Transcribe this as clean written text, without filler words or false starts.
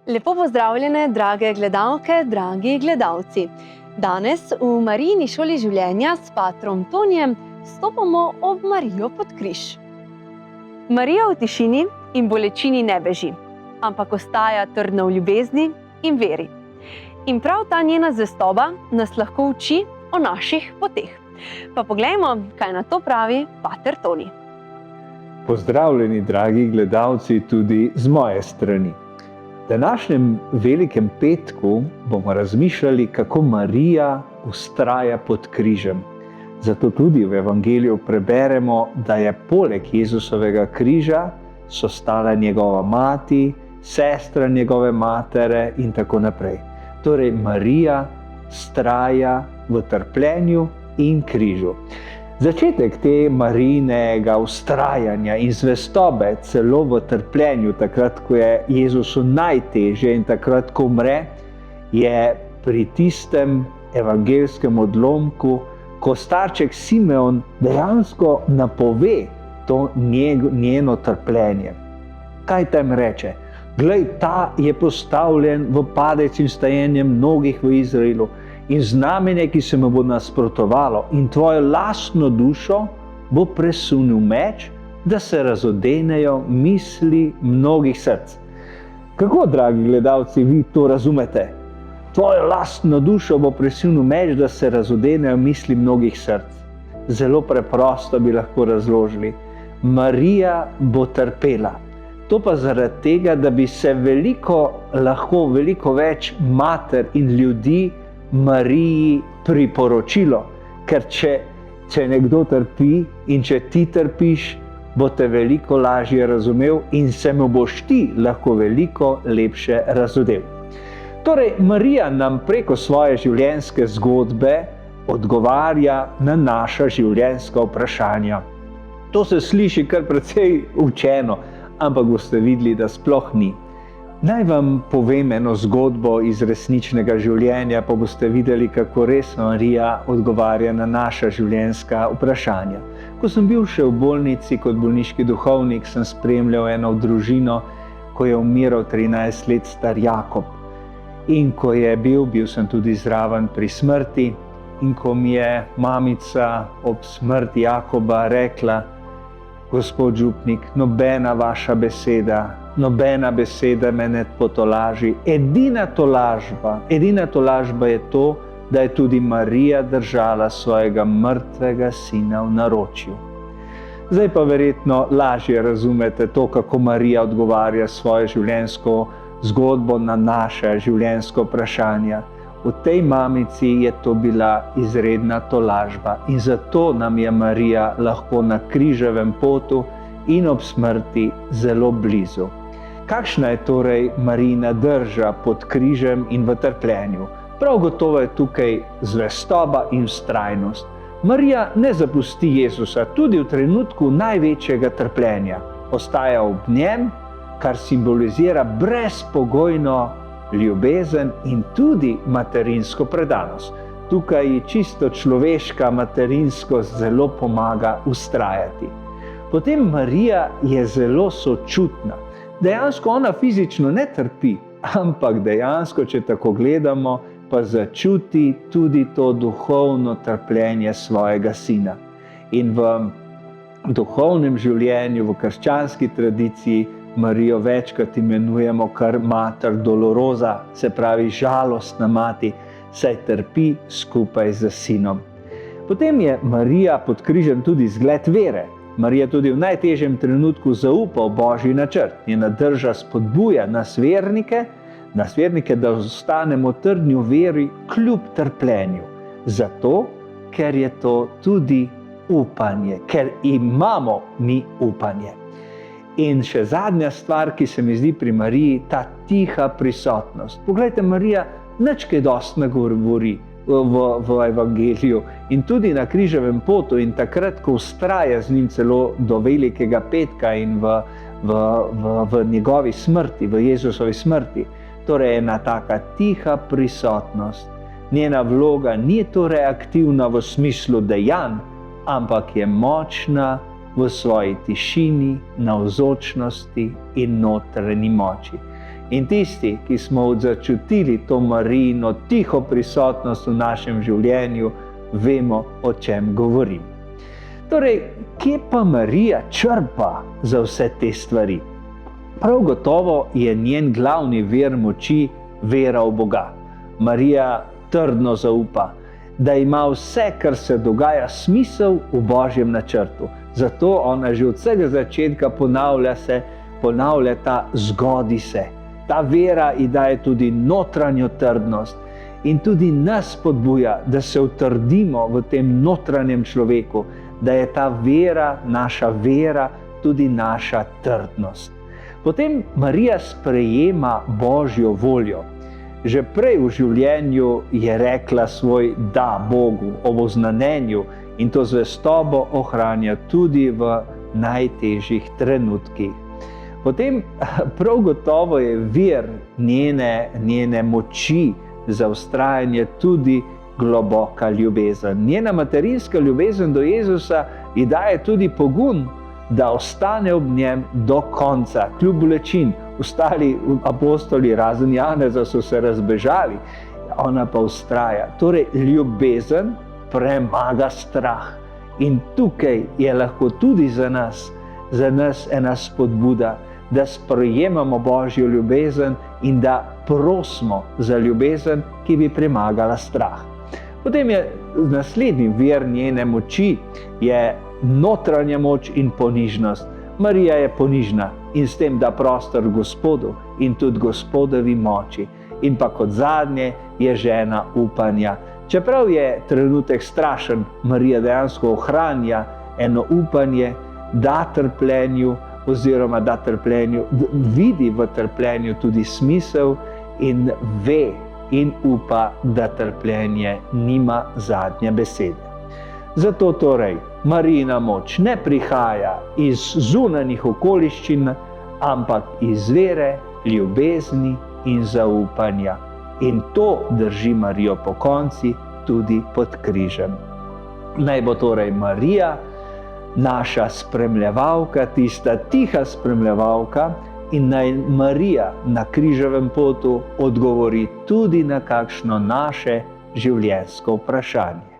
Lepo pozdravljene, drage gledalke, dragi gledalci. Danes v Marijini šoli življenja s patrom Tonijem stopamo ob Marijo pod križ. Marija v tišini in bolečini ne beži, ampak ostaja trdna v ljubezni in veri. In prav ta njena zvestoba nas lahko uči o naših poteh. Pa poglejmo, kaj na to pravi pater Toni. Pozdravljeni, dragi gledalci, tudi z moje strani. V današnjem velikem petku bomo razmišljali, kako Marija vztraja pod križem. Zato tudi v Evangeliju preberemo, da je poleg Jezusovega križa so stala njegova mati, sestra njegove matere in tako naprej. Torej, Marija vztraja v trpljenju in križu. Začetek te Marijinega vztrajanja in zvestobe celo v trpljenju, takrat, ko je Jezusu najtežje in takrat, ko umre, je pri tistem evangelskem odlomku, ko starček Simeon dejansko napove to njeno trpljenje. Kaj tam reče? Glej, ta je postavljen v padec in stajenje mnogih v Izraelu in znamenje, ki se mu bo nasprotovalo, in tvojo lastno dušo bo presunil meč, da se razodenejo misli mnogih src. Kako, dragi gledalci, vi to razumete? Tvojo lastno dušo bo presunil meč, da se razodenejo misli mnogih src. Zelo preprosto bi lahko razložili. Marija bo trpela. To pa zaradi tega, da bi se lahko veliko več mater in ljudi Mariji priporočilo. Ker če nekdo trpi in če ti trpiš, bo te veliko lažje razumel in se mu boš ti lahko veliko lepše razodel. Torej, Marija nam preko svoje življenjske zgodbe odgovarja na naša življenjska vprašanja. To se sliši kar precej učeno, ampak boste videli, da sploh ni. Naj vam povem eno zgodbo iz resničnega življenja, pa boste videli, kako res Marija odgovarja na naša življenjska vprašanja. Ko sem bil še v bolnici kot bolniški duhovnik, sem spremljal eno družino, ko je umiral 13 let star Jakob. In ko je bil sem tudi zraven pri smrti, in ko mi je mamica ob smrti Jakoba rekla: Gospod župnik, nobena vaša beseda, nobena beseda me ne potolaži. Edina tolažba je to, da je tudi Marija držala svojega mrtvega sina v naročju. Zdaj pa verjetno lažje razumete to, kako Marija odgovarja svojo življenjsko zgodbo na naše življenjsko vprašanja. V tej mamici je to bila izredna tolažba in zato nam je Marija lahko na križevem potu in ob smrti zelo blizu. Kakšna je torej Marijina drža pod križem in v trpljenju? Prav gotovo je tukaj zvestoba in vztrajnost. Marija ne zapusti Jezusa tudi v trenutku največjega trpljenja. Ostaja ob njem, kar simbolizira brezpogojno ljubezen in tudi materinsko predanost. Tukaj ji čisto človeška materinskost zelo pomaga vztrajati. Potem Marija je zelo sočutna. Dejansko ona fizično ne trpi, ampak dejansko, če tako gledamo, pa začuti tudi to duhovno trpljenje svojega sina. In v duhovnem življenju, v krščanski tradiciji, Marijo večkrat imenujemo kar mater dolorosa, se pravi žalostna mati, saj trpi skupaj z sinom. Potem je Marija pod križem tudi zgled vere. Marija tudi v najtežjem trenutku zaupa v Božji načrt. Njena drža spodbuja nas vernike, da ostanemo trdni v veri kljub trpljenju. Zato, ker je to tudi upanje, ker imamo mi upanje. In še zadnja stvar, ki se mi zdi pri Mariji, ta tiha prisotnost. Poglejte, Marija nič kaj dosti ne govori v Evangeliju in tudi na križevem potu in takrat, ko vztraja z njim celo do velikega petka in v njegovi smrti, v Jezusovi smrti. Torej ena taka tiha prisotnost. Njena vloga ni torej aktivna v smislu dejanj, ampak je močna v svoji tišini, navzočnosti in notranji moči. In tisti, ki smo začutili to Marijino tiho prisotnost v našem življenju, vemo, o čem govorim. Torej, kje pa Marija črpa za vse te stvari? Prav gotovo je njen glavni vir moči vera v Boga. Marija trdno zaupa, da ima vse, kar se dogaja, smisel v Božjem načrtu. Zato ona že od vsega začetka ponavlja ta zgodi se. Ta vera ji daje tudi notranjo trdnost in tudi nas spodbuja, da se utrdimo v tem notranjem človeku, da je ta vera, naša vera, tudi naša trdnost. Potem Marija sprejema Božjo voljo. Že prej v življenju je rekla svoj da Bogu ob oznanjenju in to zvestobo ohranja tudi v najtežjih trenutkih. Potem prav gotovo je vir njene moči za vztrajanje tudi globoka ljubezen. Njena materinska ljubezen do Jezusa ji daje tudi pogum, da ostane ob njem do konca, kljub bolečin. Ostali apostoli, razen Janeza, so se razbežali, ona pa vztraja. Torej, ljubezen premaga strah. In tukaj je lahko tudi za nas ena spodbuda, da sprejemamo Božjo ljubezen in da prosimo za ljubezen, ki bi premagala strah. Potem je naslednji vir njene moči, je notranja moč in ponižnost. Marija je ponižna in s tem da prostor Gospodu in tudi Gospodovi moči. In pa kot zadnje je žena upanja. Čeprav je trenutek strašen, Marija dejansko ohranja eno upanje, da trpljenju oziroma da trpljenju, vidi v trpljenju tudi smisel in ve in upa, da trpljenje nima zadnje besede. Zato torej Marijina moč ne prihaja iz zunanjih okoliščin, ampak iz vere, ljubezni in zaupanja. In to drži Marijo pokonci tudi pod križem. Naj bo torej Marija naša spremljevalka, tista tiha spremljevalka, in naj Marija na križevem potu odgovori tudi na kakšno naše življenjsko vprašanje.